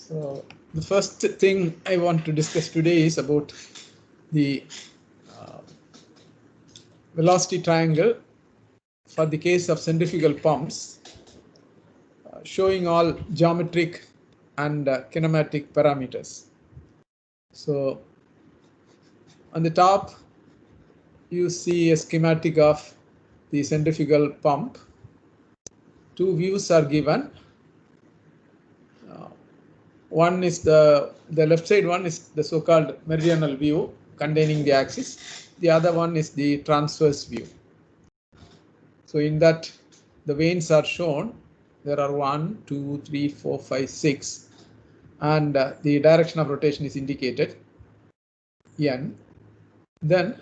So the first thing I want to discuss today is about the velocity triangle for the case of centrifugal pumps, showing all geometric and kinematic parameters. So on the top, you see a schematic of the centrifugal pump. Two views are given. One is the left side one is the so-called meridional view containing the axis. The other one is the transverse view. So in that, the vanes are shown. There are 1, 2, 3, 4, 5, 6, and the direction of rotation is indicated, N. Then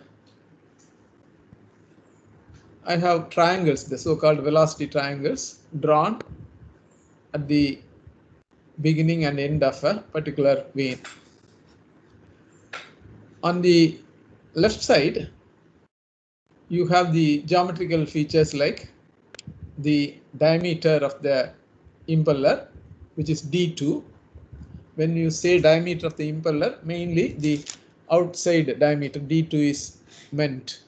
I have triangles, the so-called velocity triangles, drawn at the beginning and end of a particular vane. On the left side, you have the geometrical features like the diameter of the impeller, which is D2. When you say diameter of the impeller, mainly the outside diameter D2 is meant.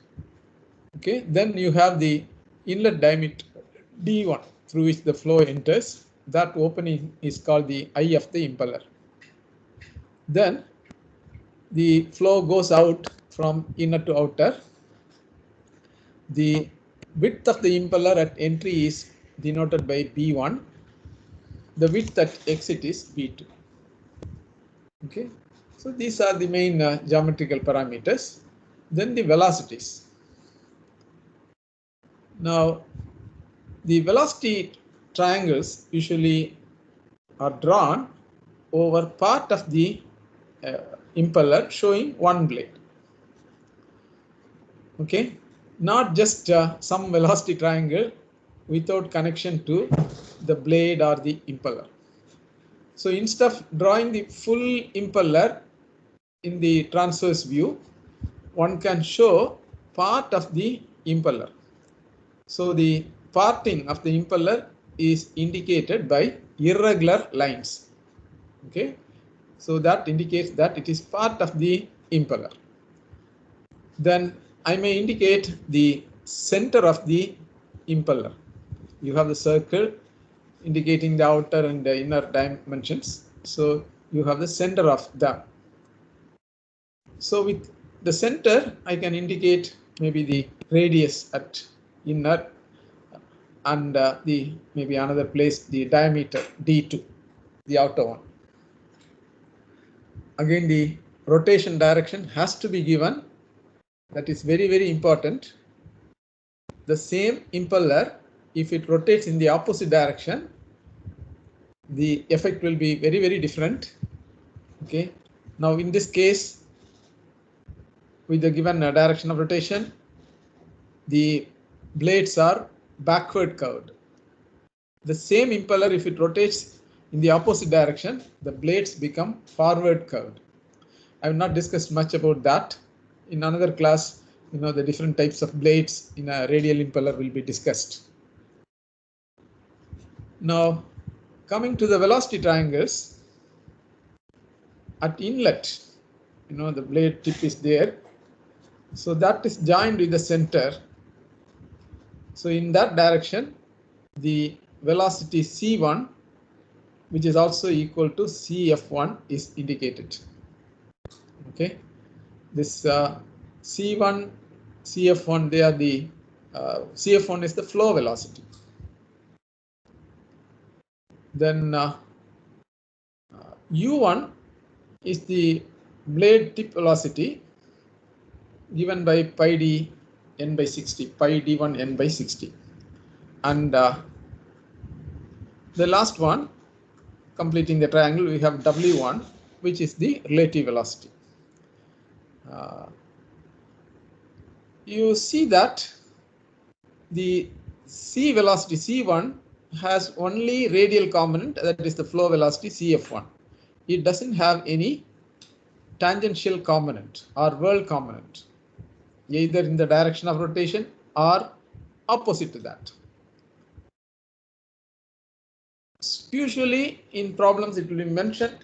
Okay, then you have the inlet diameter D1 through which the flow enters. That opening is called the eye of the impeller. Then the flow goes out from inner to outer. The width of the impeller at entry is denoted by B1. The width at exit is B2. Okay, so these are the main geometrical parameters. Then the velocities. Now, the velocity triangles usually are drawn over part of the impeller showing one blade. Okay, not just some velocity triangle without connection to the blade or the impeller. So instead of drawing the full impeller in the transverse view, one can show part of the impeller. So the parting of the impeller is indicated by irregular lines. Okay, so that indicates that it is part of the impeller. Then I may indicate the center of the impeller. You have the circle indicating the outer and the inner dimensions. So you have the center of them. So with the center, I can indicate maybe the radius at inner and the maybe another place the diameter D2, the outer one. Again, the rotation direction has to be given. That is very, very important. The same impeller, if it rotates in the opposite direction, the effect will be very, very different. Okay. Now, in this case, with the given direction of rotation, the blades are backward curved. The same impeller, if it rotates in the opposite direction, the blades become forward curved. I have not discussed much about that. In another class, the different types of blades in a radial impeller will be discussed. Now, coming to the velocity triangles, at inlet, the blade tip is there. So that is joined with the center. So in that direction, the velocity C1, which is also equal to CF1, is indicated. Okay, this C1, CF1, they are the CF1 is the flow velocity. Then U1 is the blade tip velocity given by pi d n by 60, pi d1 n by 60. And the last one, completing the triangle, we have W1, which is the relative velocity. You see that the C velocity C1 has only radial component, that is the flow velocity CF1. It doesn't have any tangential component or whirl component, either in the direction of rotation or opposite to that. Usually in problems it will be mentioned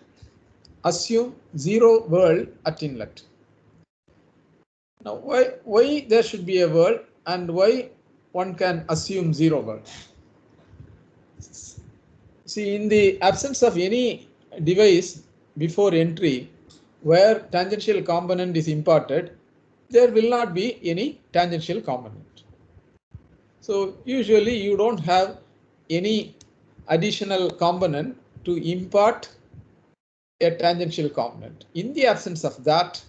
assume zero whirl at inlet. Now, why there should be a whirl and why one can assume zero whirl? See, in the absence of any device before entry where tangential component is imparted, there will not be any tangential component. So usually you don't have any additional component to impart a tangential component. In the absence of that,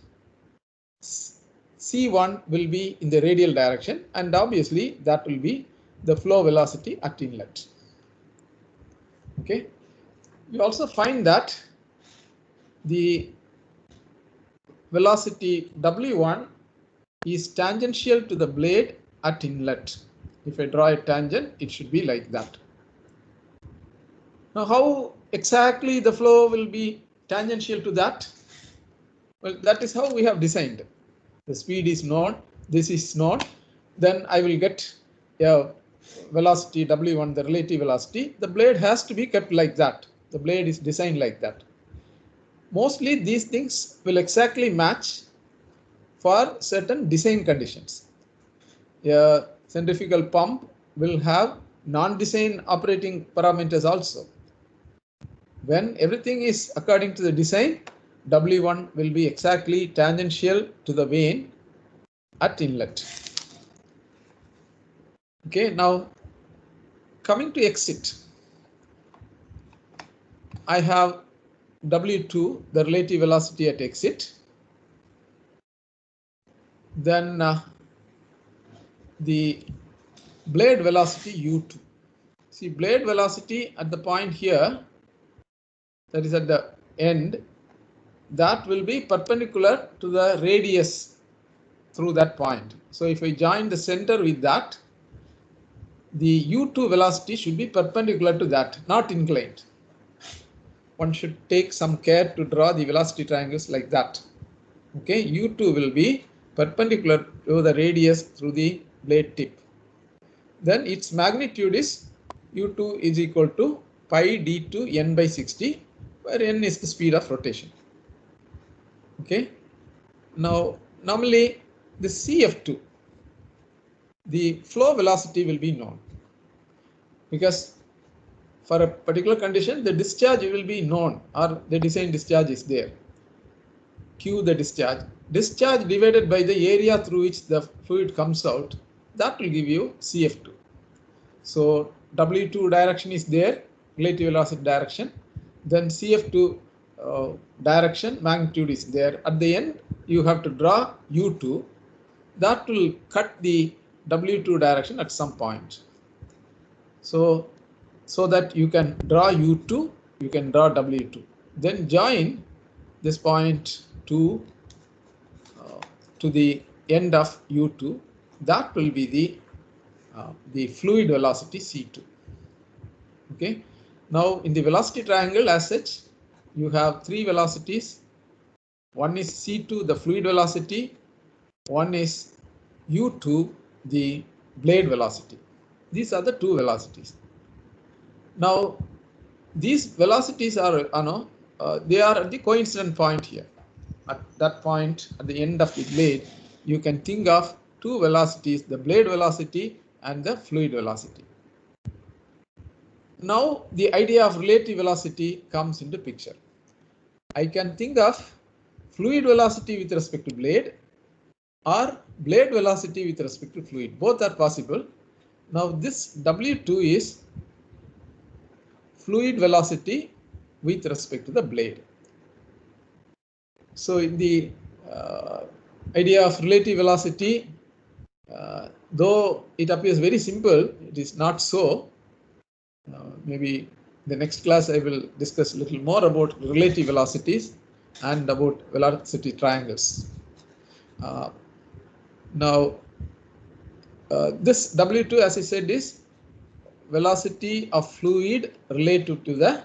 C1 will be in the radial direction, and obviously that will be the flow velocity at inlet. Okay. You also find that the velocity W1 is tangential to the blade at inlet. If I draw a tangent, it should be like that. Now, how exactly the flow will be tangential to that? Well, that is how we have designed. The speed is known, this is known, then I will get a velocity W1, the relative velocity. The blade has to be kept like that. The blade is designed like that. Mostly these things will exactly match for certain design conditions. A centrifugal pump will have non-design operating parameters also. When everything is according to the design, W1 will be exactly tangential to the vane at inlet. Okay, now coming to exit, I have W2, the relative velocity at exit. Then the blade velocity U2. See, blade velocity at the point here, that is at the end, that will be perpendicular to the radius through that point. So if I join the center with that, the U2 velocity should be perpendicular to that, not inclined. One should take some care to draw the velocity triangles like that. Okay, U2 will be perpendicular to the radius through the blade tip. Then its magnitude is U2 is equal to pi d2 n by 60, where n is the speed of rotation. Okay. Now, normally the CF2, the flow velocity will be known, because for a particular condition, the discharge will be known, or the design discharge is there. Q the discharge. Discharge divided by the area through which the fluid comes out, that will give you CF2. So W2 direction is there, relative velocity direction. Then CF2 direction, magnitude is there. At the end, you have to draw U2. That will cut the W2 direction at some point. So that you can draw U2, you can draw W2. Then join this point to the end of U2. That will be the fluid velocity C2. Okay. Now in the velocity triangle as such, you have three velocities. One is C2, the fluid velocity. One is U2, the blade velocity. These are the two velocities. Now these velocities are, they are at the coincident point here. At that point, at the end of the blade, you can think of two velocities, the blade velocity and the fluid velocity. Now the idea of relative velocity comes into picture. I can think of fluid velocity with respect to blade or blade velocity with respect to fluid. Both are possible. Now this W2 is fluid velocity with respect to the blade. So in the idea of relative velocity, though it appears very simple, it is not so. Maybe the next class I will discuss a little more about relative velocities and about velocity triangles. Now this W2, as I said, is velocity of fluid relative to the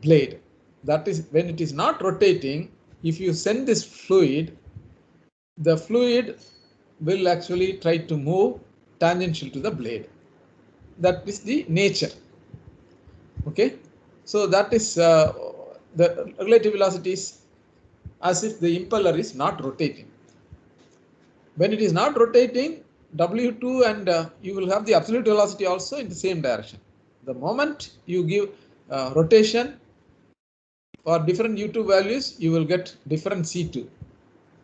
blade. That is, when it is not rotating, if you send this fluid, the fluid will actually try to move tangential to the blade. That is the nature. Okay, so that is the relative velocity is as if the impeller is not rotating. When it is not rotating, W2 and you will have the absolute velocity also in the same direction. The moment you give rotation for different U2 values, you will get different C2.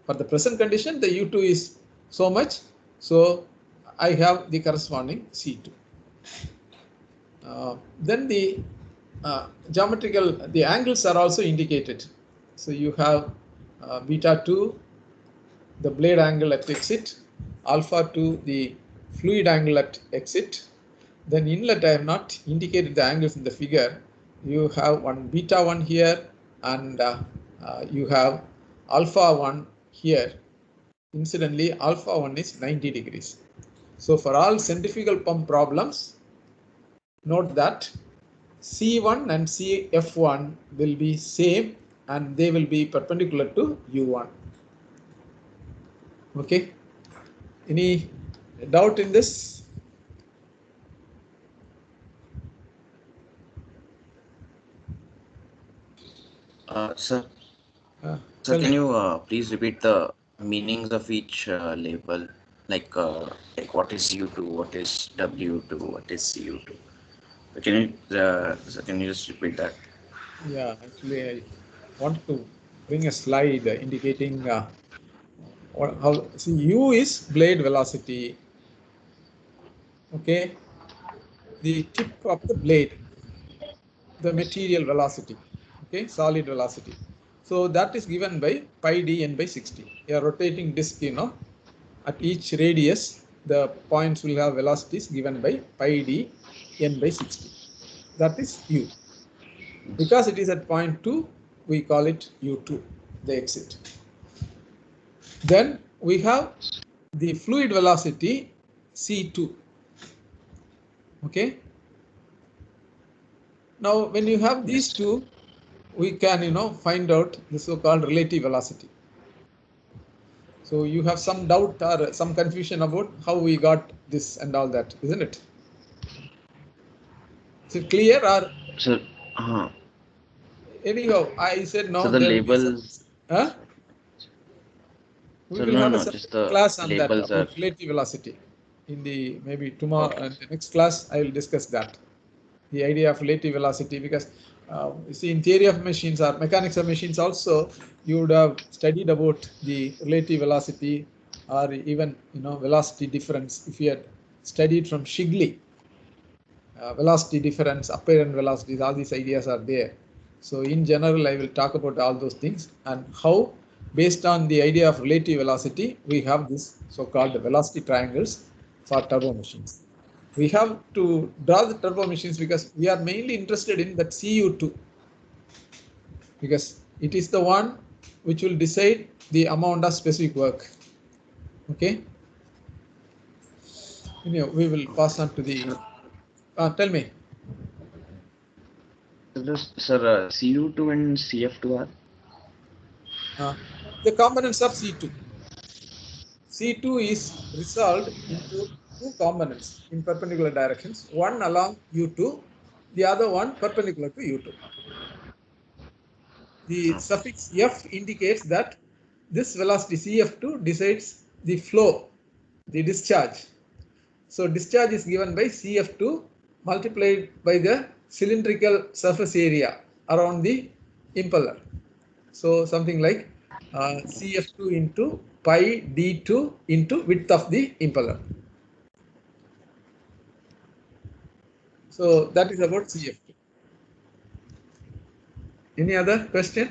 For the present condition, the U2 is so much, so I have the corresponding C2. Then the the angles are also indicated. So you have beta 2, the blade angle at exit, alpha 2, the fluid angle at exit. Then inlet, I have not indicated the angles in the figure. You have one beta 1 here, and you have alpha 1 here. Incidentally, alpha 1 is 90 degrees. So for all centrifugal pump problems, note that C1 and CF1 will be same and they will be perpendicular to U1. Okay. Any doubt in this? Sir, can you please repeat the meanings of each label? Like what is U2, what is W2, what is CU2? Can you just repeat that? Yeah, actually, I want to bring a slide indicating how. See, U is blade velocity. Okay, the tip of the blade, the material velocity. Okay, solid velocity. So that is given by pi d n by 60. A rotating disk, at each radius, the points will have velocities given by pi d n by 60. That is U. Because it is at point 2, we call it U2, the exit. Then we have the fluid velocity C2. Okay. Now, when you have these two, we can, find out the so-called relative velocity. So you have some doubt or some confusion about how we got this and all that, isn't it? Is it clear or? So, anyhow, I said no. So the labels. Huh? We So will have a just the class on that labels about relative velocity. In the maybe tomorrow and the next class, I will discuss that. The idea of relative velocity, because you see in theory of machines or mechanics of machines also, you would have studied about the relative velocity or even velocity difference. If you had studied from Shigley, velocity difference, apparent velocities, all these ideas are there. So in general, I will talk about all those things and how, based on the idea of relative velocity, we have this so-called velocity triangles for turbo machines. We have to draw the turbo machines because we are mainly interested in that CU2, because it is the one which will decide the amount of specific work. Okay. We will pass on to the. Tell me. Sir, CU2 and CF2 are? The components of C2. C2 is resolved into two components in perpendicular directions, one along U2, the other one perpendicular to U2. The suffix F indicates that this velocity CF2 decides the flow, the discharge. So discharge is given by CF2 multiplied by the cylindrical surface area around the impeller. So something like CF2 into pi d2 into width of the impeller. So that is about CF2. Any other question?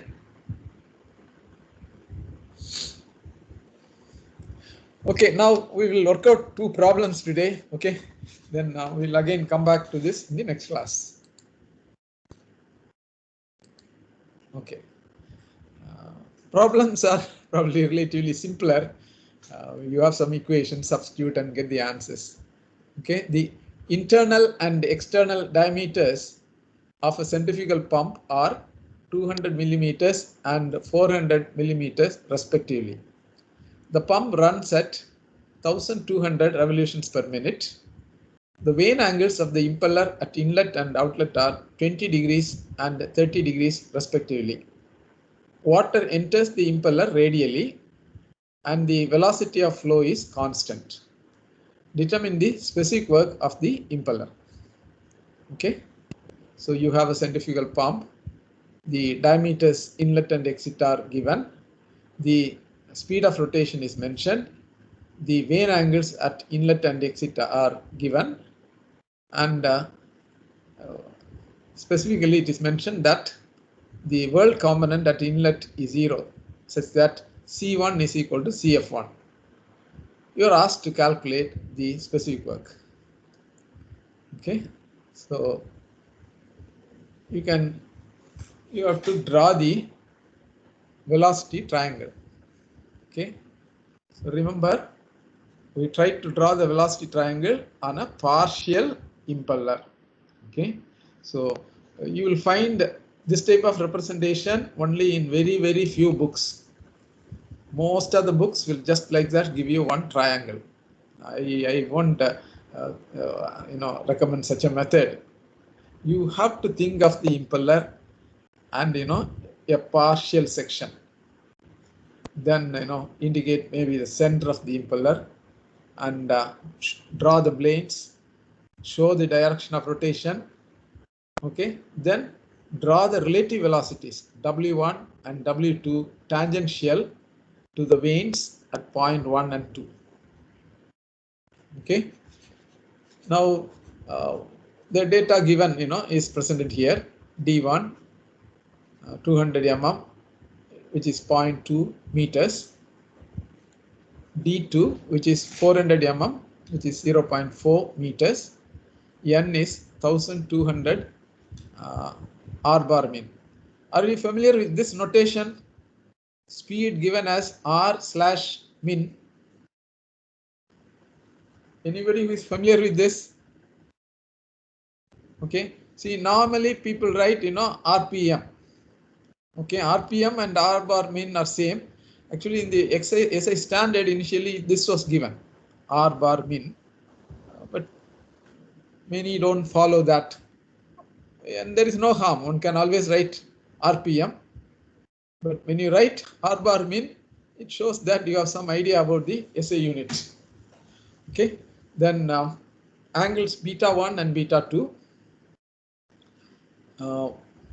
Okay, now we will work out two problems today. Okay, then we'll again come back to this in the next class. Okay. Problems are probably relatively simpler. You have some equations, substitute and get the answers. Okay, the internal and external diameters of a centrifugal pump are 200 millimeters and 400 millimeters respectively. The pump runs at 1200 revolutions per minute The vane angles of the impeller at inlet and outlet are 20 degrees and 30 degrees respectively. Water enters the impeller radially and the velocity of flow is constant. Determine the specific work of the impeller. Okay, so you have a centrifugal pump. The diameters inlet and exit are given. The speed of rotation is mentioned. The vane angles at inlet and exit are given, and specifically it is mentioned that the world component at inlet is 0, such that C1 is equal to CF1. You are asked to calculate the specific work. Okay, so you have to draw the velocity triangle. Okay, so remember, we tried to draw the velocity triangle on a partial impeller. Okay, so you will find this type of representation only in very few books. Most of the books will just like that give you one triangle. I won't recommend such a method. You have to think of the impeller and a partial section. Then indicate maybe the center of the impeller and draw the blades, show the direction of rotation. Okay, then draw the relative velocities W1 and W2 tangential to the vanes at point 1 and 2. Okay, now the data given is presented here. D1 200 mm, which is 0.2 meters. D2, which is 400 mm, which is 0.4 meters. N is 1200 R bar min. Are you familiar with this notation? Speed given as R/min. Anybody who is familiar with this? Okay, see, normally people write RPM. Okay, RPM and R bar min are same. Actually, in the SI standard, initially this was given, R bar min, but many don't follow that. And there is no harm. One can always write RPM. But when you write R bar min, it shows that you have some idea about the SI unit. Okay, then angles beta 1 and beta 2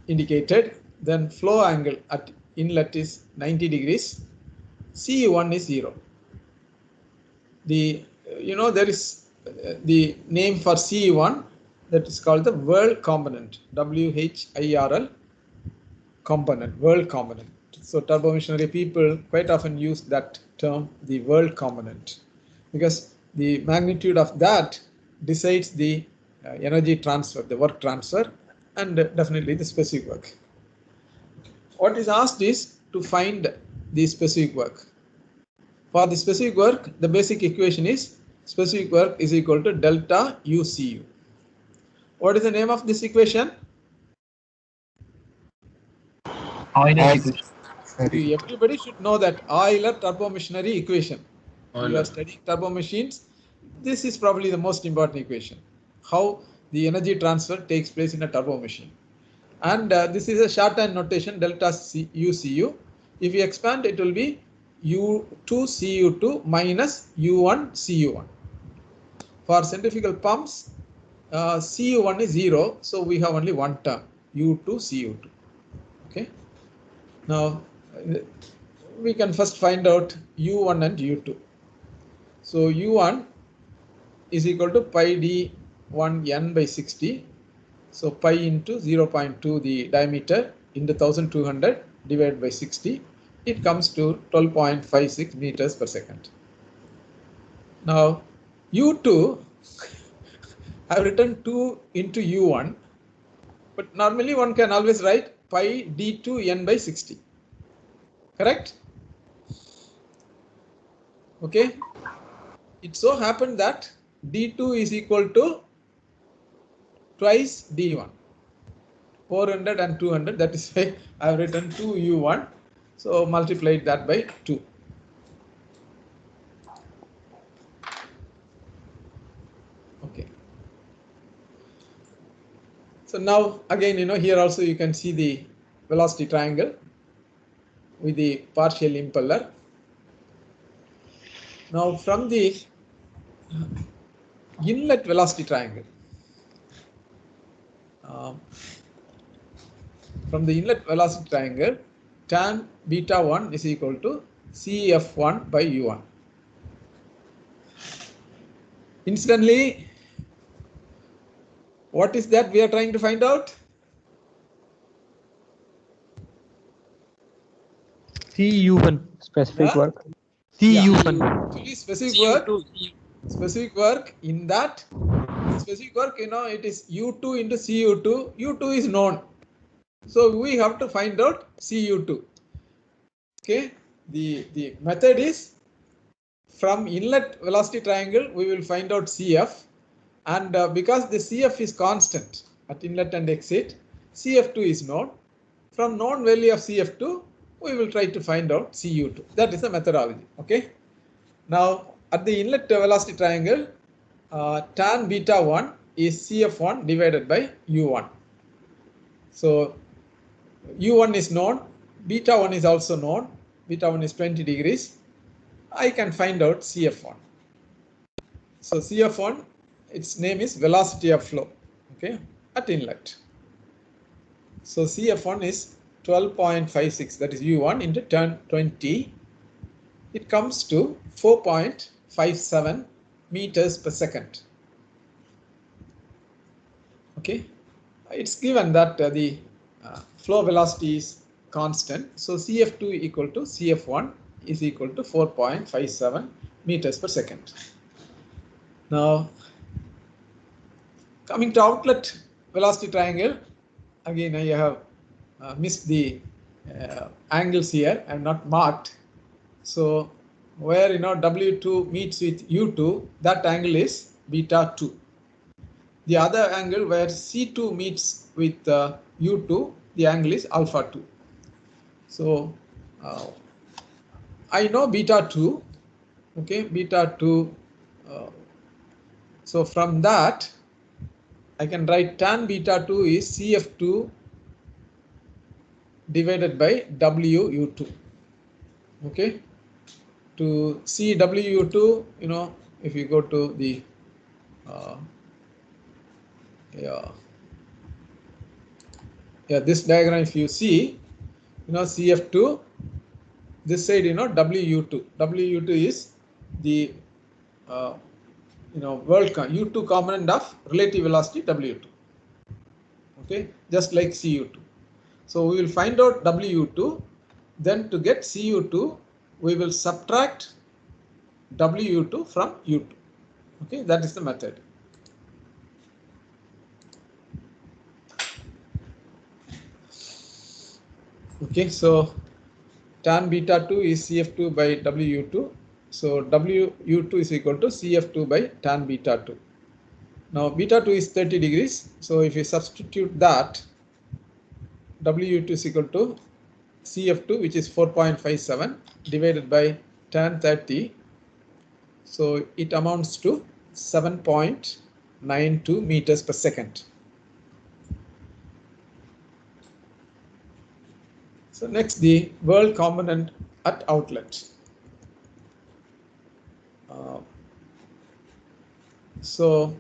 indicated. Then flow angle at inlet is 90 degrees. CE1 is 0. The there is the name for CE1, that is called the world component, WHIRL component, world component. So turbomachinery people quite often use that term, the world component, because the magnitude of that decides the energy transfer, the work transfer, and definitely the specific work. What is asked is to find the specific work. For the specific work, the basic equation is specific work is equal to delta UCU. What is the name of this equation? Euler equation. Everybody should know that Euler turbomachinery equation. You are studying turbo machines. This is probably the most important equation. How the energy transfer takes place in a turbo machine. And this is a shorthand notation, delta UCU. If you expand, it will be U2CU2 minus U1CU1. For centrifugal pumps, CU1 is 0, so we have only one term, U2CU2. Okay. Now we can first find out U1 and U2. So U1 is equal to pi d1n by 60. So pi into 0.2 the diameter into 1200 divided by 60. It comes to 12.56 meters per second. Now U2, I've written 2 into U1, but normally one can always write pi d2n by 60. Correct? Okay. It so happened that d2 is equal to twice d1, 400 and 200. That is why I have written 2u1. So multiplied that by 2. Okay. So now again, here also you can see the velocity triangle with the partial impeller. Now from the inlet velocity triangle, tan beta 1 is equal to Cf1 by U1. Incidentally, what is that we are trying to find out? CU1 specific work. CU1. Specific work in that specific work, it is U2 into CU2. U2 is known. So we have to find out CU2. Okay. The method is from inlet velocity triangle, we will find out CF. And because the CF is constant at inlet and exit, CF2 is known. From known value of CF2, we will try to find out CU2. That is the methodology. Okay. Now at the inlet velocity triangle, tan beta 1 is Cf1 divided by U1. So U1 is known, beta 1 is also known, beta 1 is 20 degrees. I can find out Cf1. So Cf1, its name is velocity of flow, okay, at inlet. So Cf1 is 12.56, that is U1 into tan 20. It comes to 4.57 meters per second. Okay, it's given that the flow velocity is constant. So Cf2 equal to Cf1 is equal to 4.57 meters per second. Now, coming to outlet velocity triangle, again I have missed the angles here. I am not marked. So where W2 meets with U2, that angle is beta 2. The other angle where C2 meets with U2, the angle is alpha 2. So I know beta 2. Okay, beta 2. So from that, I can write tan beta 2 is Cf2 divided by WU2. Okay. To see WU2, if you go to the this diagram, if you see, Cf2, this side, WU2. WU2 is the U2 component of relative velocity W2. Okay, just like CU2. So we will find out WU2. Then to get CU2, we will subtract WU2 from U2. Okay, that is the method. Okay, so tan beta 2 is Cf2 by WU2. So WU2 is equal to Cf2 by tan beta 2. Now beta 2 is 30 degrees. So if you substitute that, WU2 is equal to Cf2, which is 4.57 divided by tan 30. So it amounts to 7.92 meters per second. So next, the whirl component at outlet. So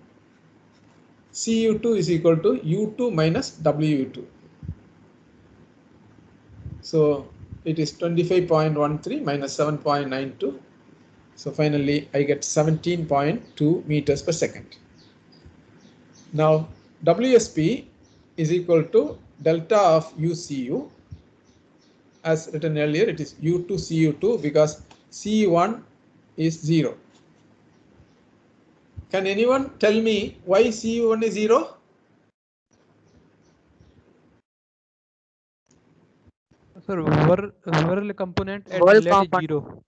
CU2 is equal to U2 minus WU2. So it is 25.13 minus 7.92. So finally I get 17.2 meters per second. Now WSP is equal to delta of UCU. As written earlier, it is U2 CU2 because CU1 is 0. Can anyone tell me why CU1 is 0? Sir, whirl component at inlet is 0.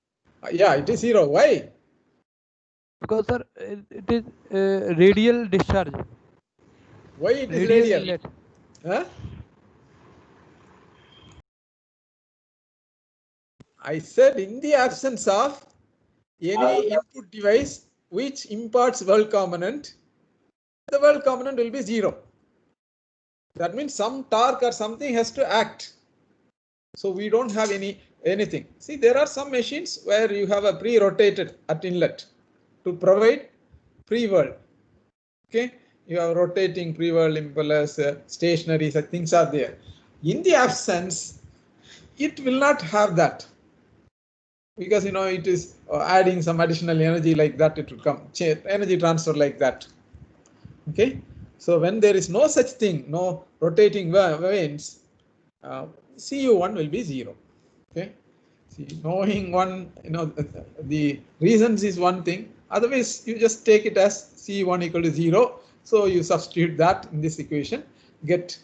Yeah, it is 0. Why? Because sir, it is radial discharge. Why it is radial? Huh? I said in the absence of any input device which imparts whirl component, the whirl component will be 0. That means some torque or something has to act. So we don't have anything. See, there are some machines where you have a pre-rotated at inlet to provide pre-whirl. Okay, you have rotating pre-whirl impellers, stationary, such things are there. In the absence, it will not have that, because it is adding some additional energy like that. It will come energy transfer like that. Okay, so when there is no such thing, no rotating vanes, CU1 will be 0. Okay, see, knowing one, the reasons is one thing. Otherwise, you just take it as C1 equal to 0. So you substitute that in this equation, get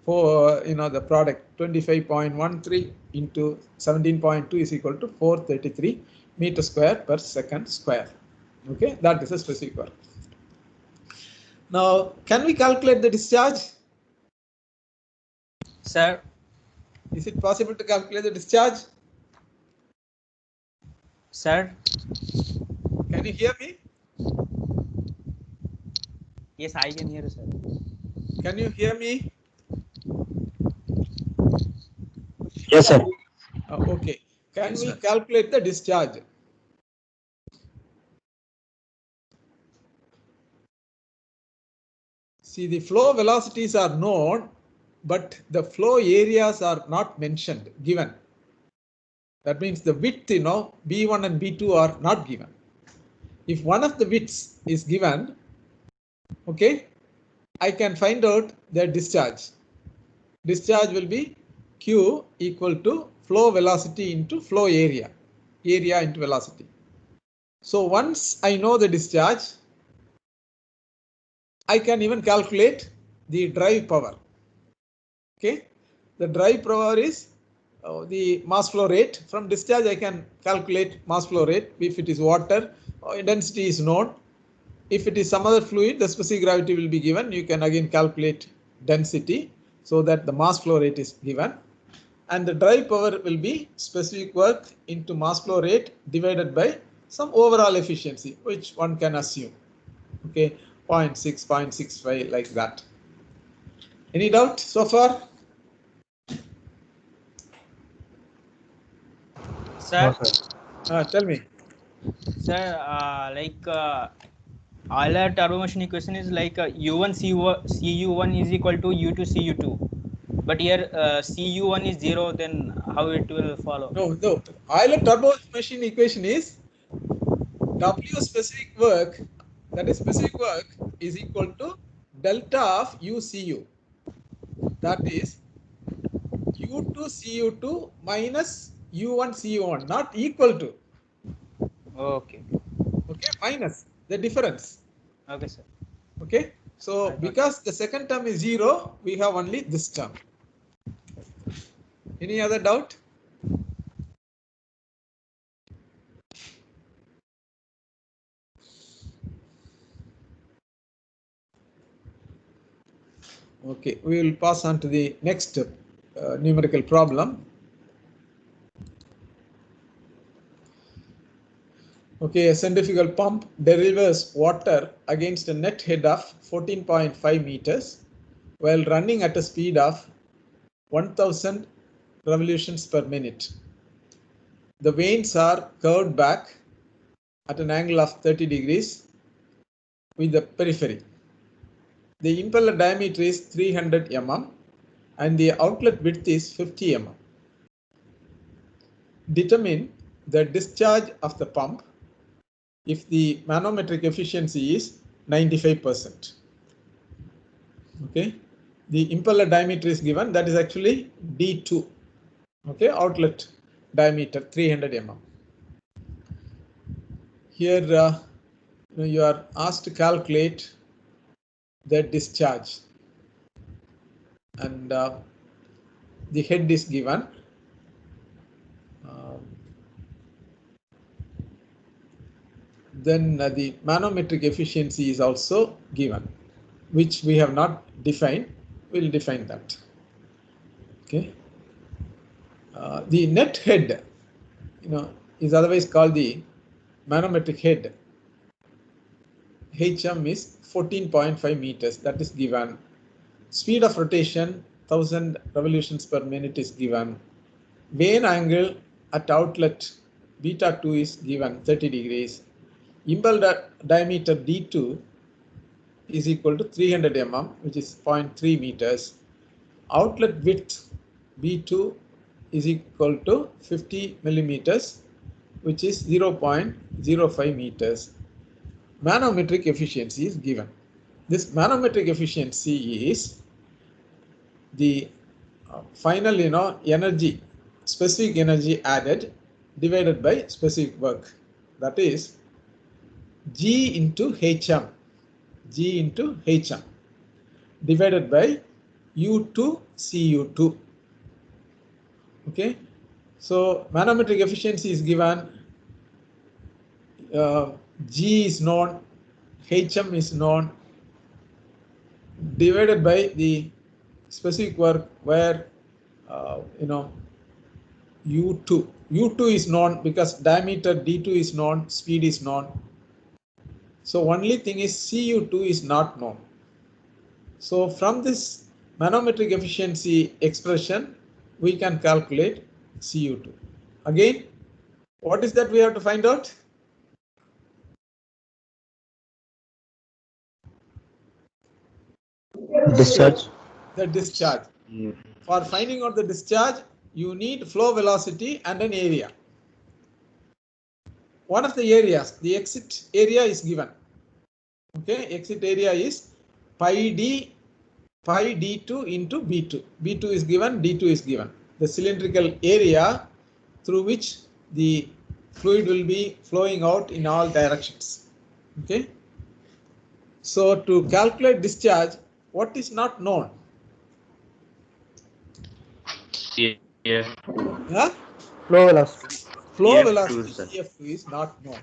for the product 25.13 into 17.2 is equal to 433 meter square per second square. Okay, that is a specific work. Now, can we calculate the discharge? Sir, is it possible to calculate the discharge? Sir, can you hear me? Yes, I can hear you, sir. Can you hear me? Yes, sir. Okay. Can we calculate the discharge? See, the flow velocities are known, but the flow areas are not mentioned, given. That means the width, B1 and B2 are not given. If one of the widths is given, okay, I can find out the discharge. Discharge will be Q equal to flow velocity into flow area, area into velocity. So once I know the discharge, I can even calculate the drive power. Okay, the drive power is the mass flow rate. From discharge, I can calculate mass flow rate. If it is water, density is known. If it is some other fluid, the specific gravity will be given. You can again calculate density so that the mass flow rate is given. And the drive power will be specific work into mass flow rate divided by some overall efficiency, which one can assume. Okay, 0.6, 0.65, like that. Any doubt so far? Sir, tell me. Sir, Euler turbo motion equation is like U1 CU1 is equal to U2 CU2. But here CU1 is 0, then how it will follow? No. Euler turbo machine equation is W specific work, that is specific work, is equal to delta of UCU. That is U2 CU2 minus U1 CU1, not equal to. Okay. Okay, minus the difference. Okay, sir. Okay, so because the second term is 0, we have only this term. Any other doubt? Okay, we will pass on to the next numerical problem. Okay, a centrifugal pump delivers water against a net head of 14.5 meters while running at a speed of 1000 revolutions per minute. The vanes are curved back at an angle of 30 degrees with the periphery. The impeller diameter is 300 mm and the outlet width is 50 mm. Determine the discharge of the pump if the manometric efficiency is 95%. Okay, the impeller diameter is given, that is actually D2. Okay, outlet diameter 300 mm. Here you are asked to calculate the discharge, and the head is given. Then the manometric efficiency is also given, which we have not defined. We'll define that. Okay. The net head, is otherwise called the manometric head. HM is 14.5 meters. That is given. speed of rotation 1000 revolutions per minute is given. Vane angle at outlet beta 2 is given 30 degrees. Impel diameter D2 is equal to 300 mm, which is 0.3 meters. Outlet width B2 is equal to 50 millimeters, which is 0.05 meters. Manometric efficiency is given. This manometric efficiency is the final, energy, specific energy added divided by specific work. That is G into HM, G into HM divided by U2 CU2. Okay, so manometric efficiency is given. G is known, HM is known, divided by the specific work where U2 is known because diameter D2 is known, speed is known. So only thing is CU2 is not known. So from this manometric efficiency expression, we can calculate CU2. Again, what is that we have to find out? Discharge. The discharge. For finding out the discharge, you need flow velocity and an area. One of the areas, the exit area is given. Okay, exit area is pi d2 into b2. b2 is given, d2 is given. The cylindrical area through which the fluid will be flowing out in all directions. Okay. So to calculate discharge, what is not known? Yeah. Huh? Flow velocity. Flow CF2, velocity sir. CF2 is not known.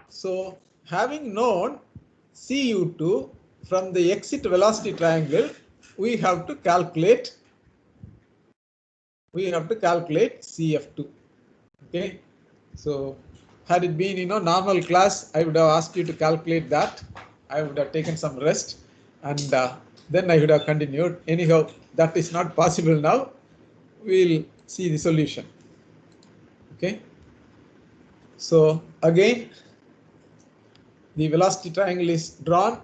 So having known CU2 from the exit velocity triangle, we have to calculate CF2. Okay. So had it been normal class, I would have asked you to calculate that. I would have taken some rest and then I would have continued. Anyhow, that is not possible now. We'll see the solution. Okay. So again, the velocity triangle is drawn.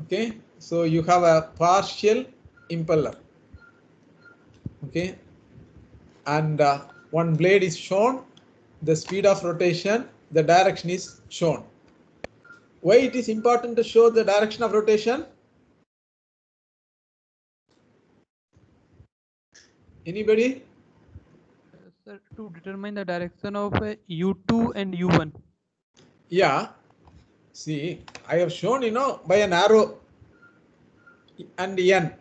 Okay. So you have a partial impeller. Okay. And one blade is shown, the speed of rotation, the direction is shown. Why it is important to show the direction of rotation? Anybody? Sir, to determine the direction of U2 and U1. Yeah. See, I have shown, by an arrow and N.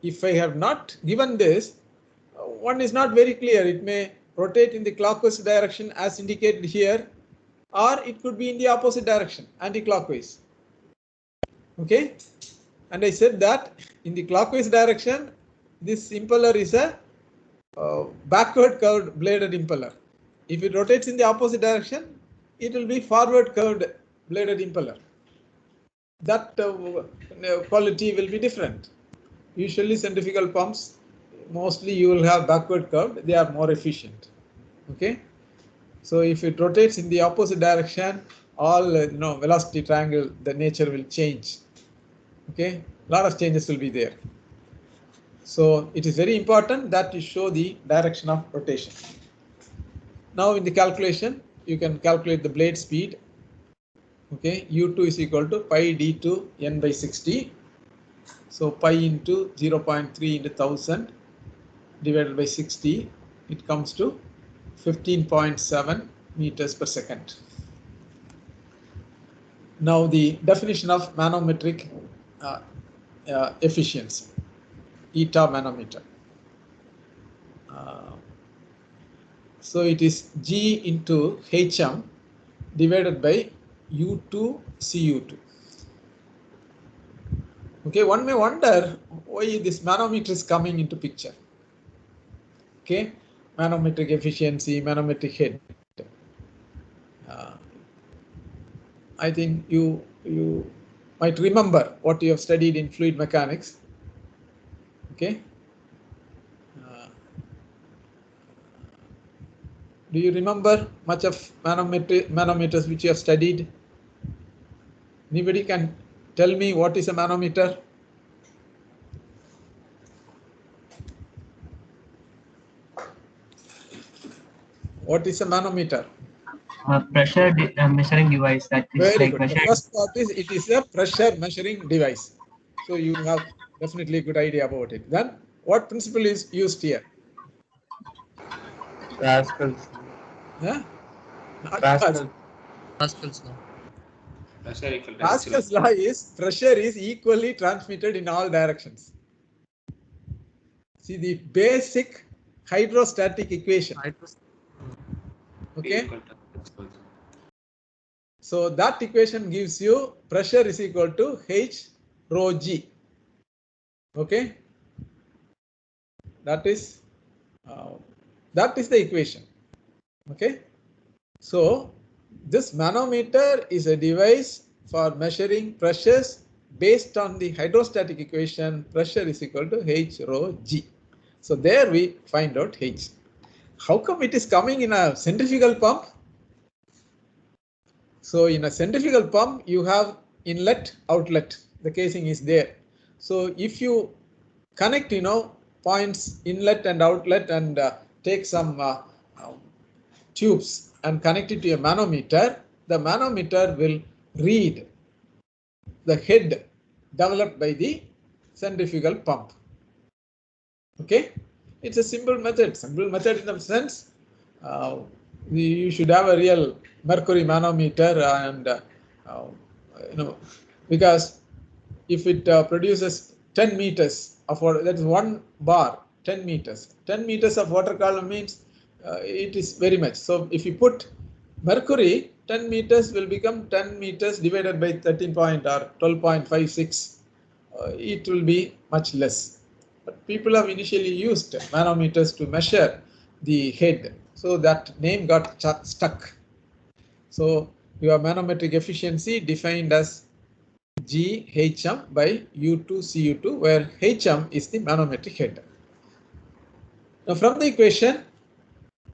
If I have not given this, one is not very clear. It may rotate in the clockwise direction as indicated here, or it could be in the opposite direction, anti-clockwise. Okay. And I said that in the clockwise direction, this impeller is a backward curved bladed impeller. If it rotates in the opposite direction, it will be forward curved bladed impeller. That quality will be different. Usually centrifugal pumps, mostly you will have backward curved, they are more efficient. Okay. So if it rotates in the opposite direction, all velocity triangle, the nature will change. Okay, a lot of changes will be there. So it is very important that you show the direction of rotation. Now in the calculation, you can calculate the blade speed. Okay, U2 is equal to pi d2 n by 60. So pi into 0.3 into 1000 divided by 60, it comes to 15.7 meters per second. Now the definition of manometric efficiency, eta manometer. So it is G into HM divided by U2 CU2. Okay, one may wonder why this manometer is coming into picture. Okay, manometric efficiency, manometric head. I think you might remember what you have studied in fluid mechanics. Okay. Do you remember much of manometers which you have studied? Anybody can tell me what is a manometer? What is a manometer? Pressure measuring device that is Very like good. measuring. The first part is it is a pressure measuring device. So you have definitely a good idea about it. Then what principle is used here? Pascal's. Huh? Not Pascal. Pascal's law. Pascal's law is pressure is equally transmitted in all directions. See the basic hydrostatic equation. Okay. So that equation gives you pressure is equal to H rho G. Okay. That is the equation. Okay. So this manometer is a device for measuring pressures based on the hydrostatic equation. Pressure is equal to H rho G. So there we find out H. How come it is coming in a centrifugal pump? So in a centrifugal pump, you have inlet, outlet. The casing is there. So if you connect, points inlet and outlet and take some tubes and connect it to a manometer, the manometer will read the head developed by the centrifugal pump. Okay, it's a simple method. Simple method in the sense you should have a real mercury manometer and because if it produces 10 meters of water, that is 1 bar, 10 meters. 10 meters of water column means it is very much. So if you put mercury, 10 meters will become 10 meters divided by 13 point or 12.56. It will be much less. But people have initially used manometers to measure the head. So that name got stuck. So your manometric efficiency defined as GHM by U2CU2, where HM is the manometric head. Now from the equation,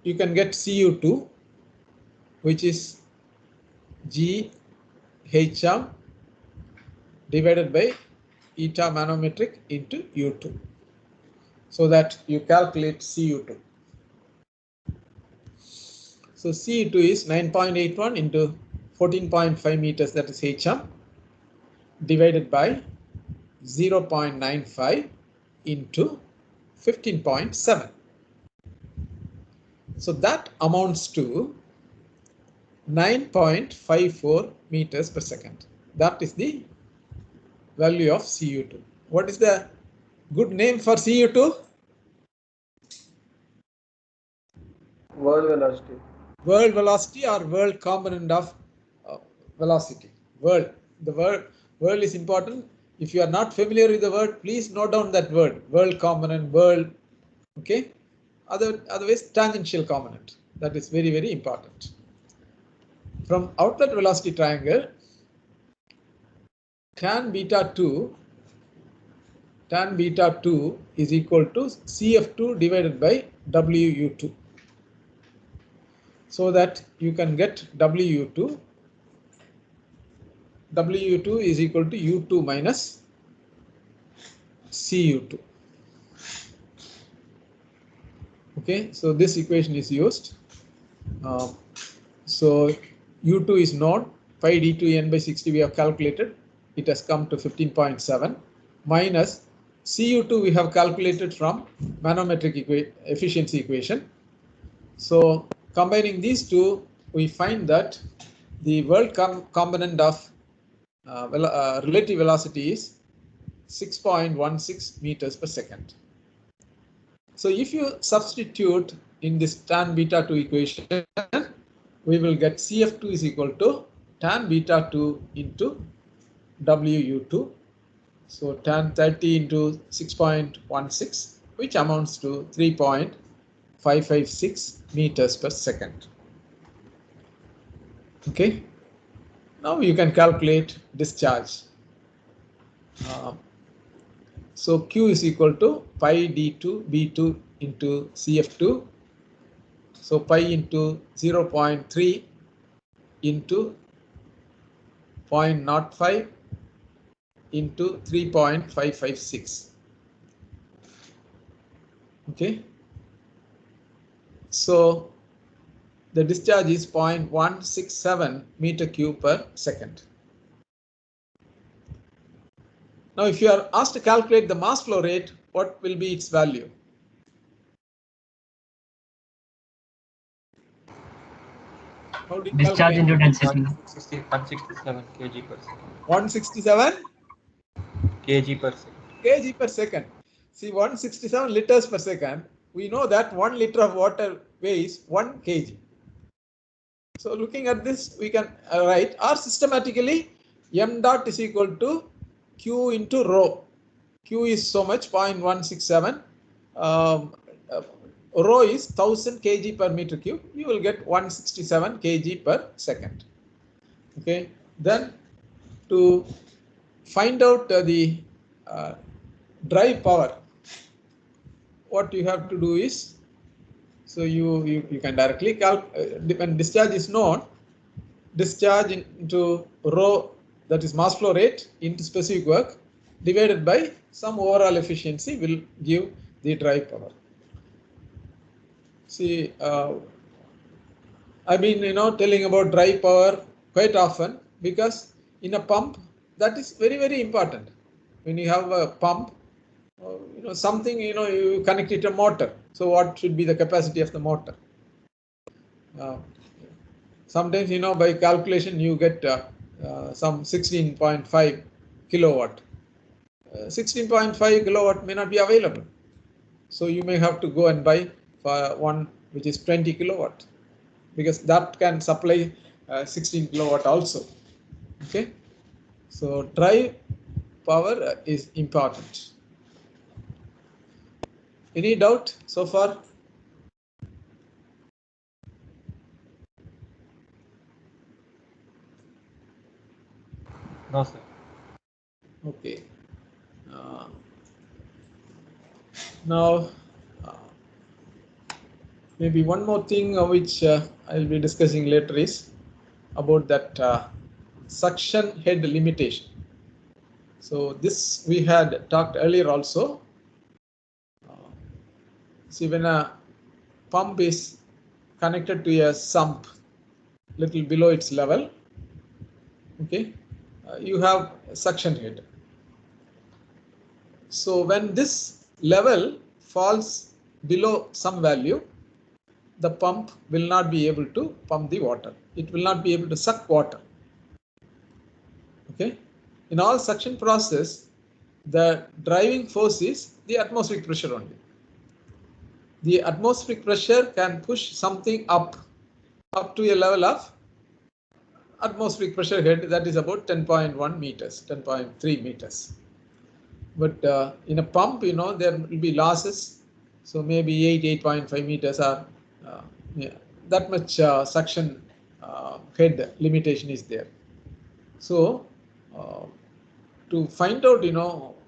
you can get CU2, which is GHM divided by eta manometric into U2. So that you calculate CU2. So CU2 is 9.81 into 14.5 meters, that is HM, divided by 0.95 into 15.7. So that amounts to 9.54 meters per second. That is the value of CU2. What is the good name for CU2? World velocity. World velocity or world component of velocity. World. The world is important. If you are not familiar with the word, please note down that word. World component, world. Okay. Otherwise, tangential component. That is very, very important. From outlet velocity triangle, tan beta 2 is equal to CF2 divided by WU2. So that you can get WU2. WU2 is equal to U2 minus CU2. Okay, so this equation is used. So U2 is known, pi d2n by 60 we have calculated. It has come to 15.7 minus CU2 we have calculated from manometric efficiency equation. So combining these two, we find that the world component of relative velocity is 6.16 meters per second. So if you substitute in this tan beta 2 equation, we will get CF2 is equal to tan beta 2 into WU2. So tan 30 into 6.16, which amounts to 3.556 meters per second. Okay. Now you can calculate discharge. So Q is equal to pi D2 B2 into CF2. So pi into 0.3 into 0.05 into 3.556. Okay. So the discharge is 0.167 meter cube per second. Now, if you are asked to calculate the mass flow rate, what will be its value? How do you Discharge calculate? into density. 167 kg per second. 167 Kg per second. kg per second. See, 167 liters per second. We know that 1 liter of water weighs 1 kg. So looking at this, we can write, or systematically, m dot is equal to q into rho. Q is so much, 0.167. Rho is 1000 kg per meter cube. You will get 167 kg per second. Okay. Then to find out the drive power, what you have to do is, so you can directly calculate, when discharge is known, discharge into rho, that is mass flow rate, into specific work divided by some overall efficiency will give the drive power. See, I've been telling about drive power quite often, because in a pump that is very, very important. When you have a pump, something, you connect it to a motor. So what should be the capacity of the motor? Sometimes, by calculation, you get some 16.5 kilowatt. 16.5 kilowatt may not be available. So you may have to go and buy for one which is 20 kilowatt, because that can supply 16 kilowatt also. Okay. So drive power is important. Any doubt so far? No, sir. Okay. Now, maybe one more thing which I'll be discussing later is about that suction head limitation. So this we had talked earlier also. See, when a pump is connected to a sump little below its level, okay, you have a suction head. So when this level falls below some value, the pump will not be able to pump the water. It will not be able to suck water. Okay. In all suction process, the driving force is the atmospheric pressure only. The atmospheric pressure can push something up to a level of atmospheric pressure head, that is about 10.1 meters, 10.3 meters. But in a pump, there will be losses. So maybe 8.5 meters are that much suction head limitation is there. So to find out,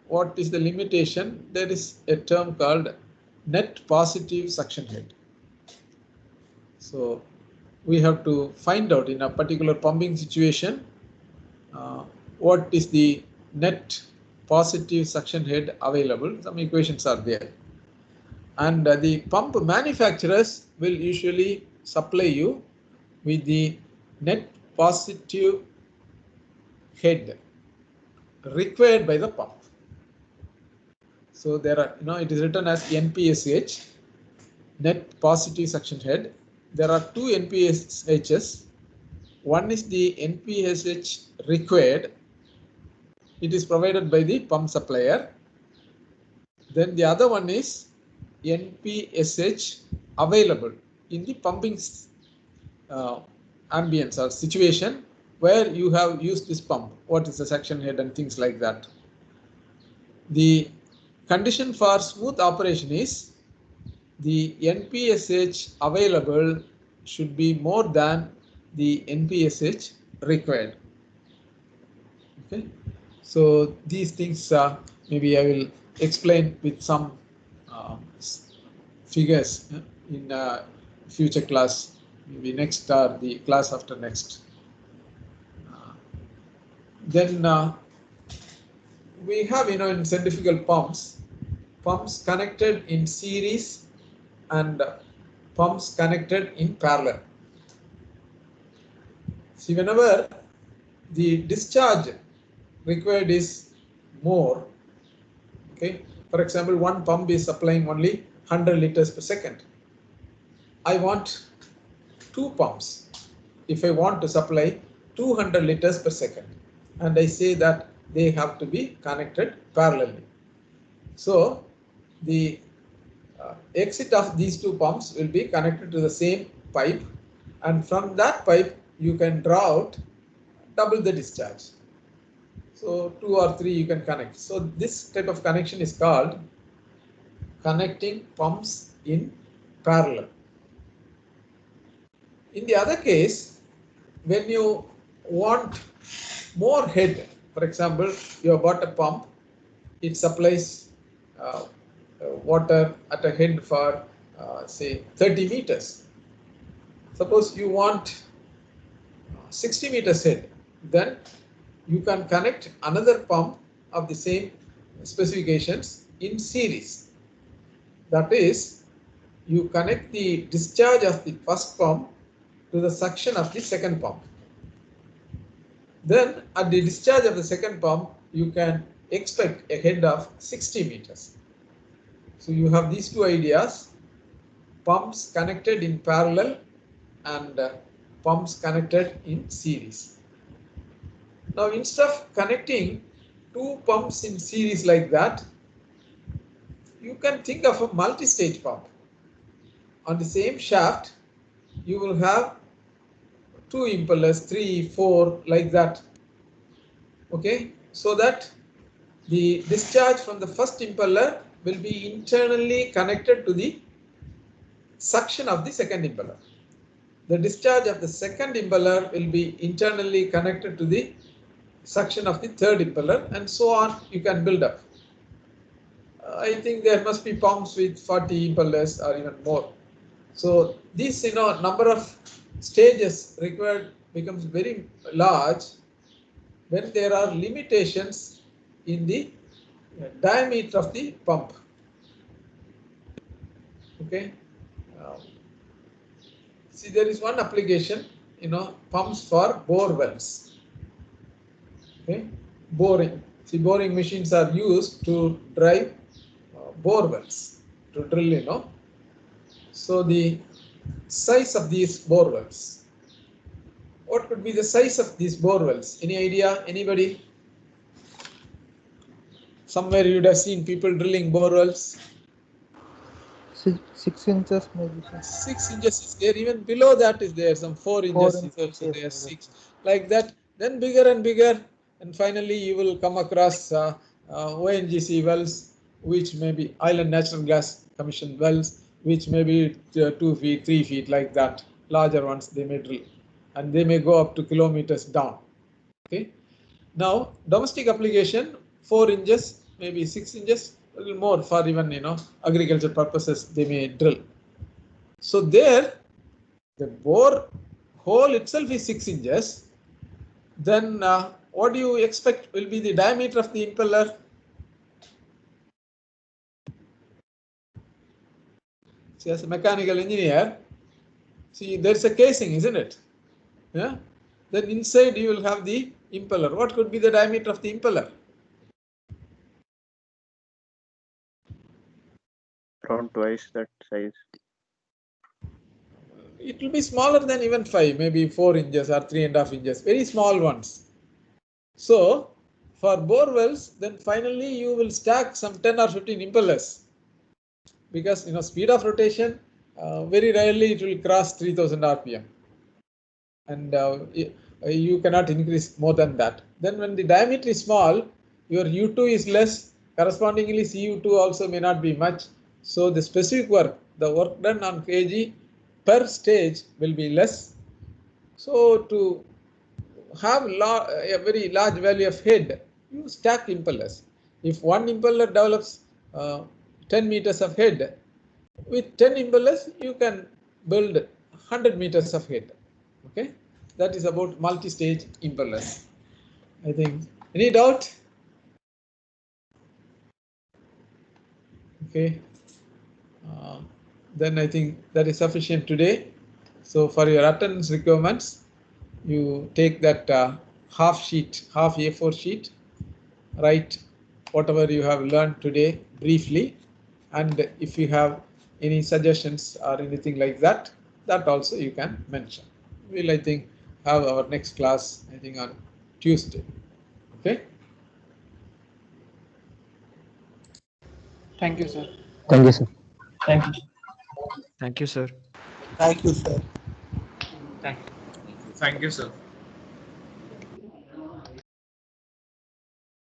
what is the limitation, there is a term called net positive suction head. So we have to find out in a particular pumping situation what is the net positive suction head available. Some equations are there. And the pump manufacturers will usually supply you with the net positive head required by the pump. So there are, it is written as NPSH, net positive suction head. There are two NPSHs. One is the NPSH required. It is provided by the pump supplier. Then the other one is NPSH available in the pumping ambience or situation where you have used this pump. What is the suction head and things like that. The condition for smooth operation is the NPSH available should be more than the NPSH required. Okay. So these things maybe I will explain with some figures in future class, maybe next or the class after next. Then we have, in centrifugal pumps connected in series and pumps connected in parallel. See, whenever the discharge required is more, okay, for example, one pump is supplying only 100 liters per second. I want two pumps if I want to supply 200 liters per second, and I say that they have to be connected parallelly. So the exit of these two pumps will be connected to the same pipe, and from that pipe you can draw out double the discharge. So 2 or 3 you can connect. So this type of connection is called connecting pumps in parallel. In the other case, when you want more head, for example, you have bought a pump, it supplies water at a head for say 30 meters. Suppose you want 60 meters head, then you can connect another pump of the same specifications in series. That is, you connect the discharge of the first pump to the suction of the second pump. Then at the discharge of the second pump, you can expect a head of 60 meters. So you have these two ideas, pumps connected in parallel and pumps connected in series. Now, instead of connecting two pumps in series like that, you can think of a multi-stage pump. On the same shaft, you will have two impellers, 3, 4, like that. Okay, so that the discharge from the first impeller will be internally connected to the suction of the second impeller. The discharge of the second impeller will be internally connected to the suction of the third impeller, and so on. You can build up. I think there must be pumps with 40 impellers or even more. So this, number of stages required becomes very large when there are limitations in the diameter of the pump. Okay. See, there is one application, pumps for bore wells. Okay, boring. See, boring machines are used to drive bore wells, to drill, So the size of these bore wells. What could be the size of these bore wells? Any idea? Anybody? Somewhere you would have seen people drilling bore wells. 6 inches maybe. 6 inches is there. Even below that is there. Some 4 inches is also there. 6 like that. Then bigger and bigger, and finally you will come across ONGC wells, which may be Island Natural Gas Commission wells, which may be 2 feet, 3 feet, like that. Larger ones they may drill, and they may go up to kilometers down. Okay. Now domestic application, 4 inches, maybe 6 inches, a little more for even agriculture purposes they may drill. So there the bore hole itself is 6 inches. Then what do you expect will be the diameter of the impeller? See, as a mechanical engineer, see, there's a casing, isn't it? Yeah. Then inside you will have the impeller. What could be the diameter of the impeller? Around twice that size. It will be smaller than even 5, maybe 4 inches or 3.5 inches, very small ones. So for bore wells, then finally you will stack some 10 or 15 impellers, because speed of rotation very rarely it will cross 3000 rpm, and you cannot increase more than that. Then when the diameter is small, your U2 is less, correspondingly Cu2 also may not be much. So the specific work, the work done on kg per stage will be less. So to have a very large value of head, you stack impellers. If one impeller develops 10 meters of head, with 10 impellers you can build 100 meters of head. Okay, that is about multi-stage impellers. I think. Any doubt? Okay. Then I think that is sufficient today. So for your attendance requirements, you take that half A4 sheet, write whatever you have learned today briefly, and if you have any suggestions or anything like that, that also you can mention. We'll, I think, have our next class, I think, on Tuesday. Okay. Thank you, sir. Thank you, sir. Thank you. Thank you, sir. Thank you, sir. Thank you. Thank you, sir.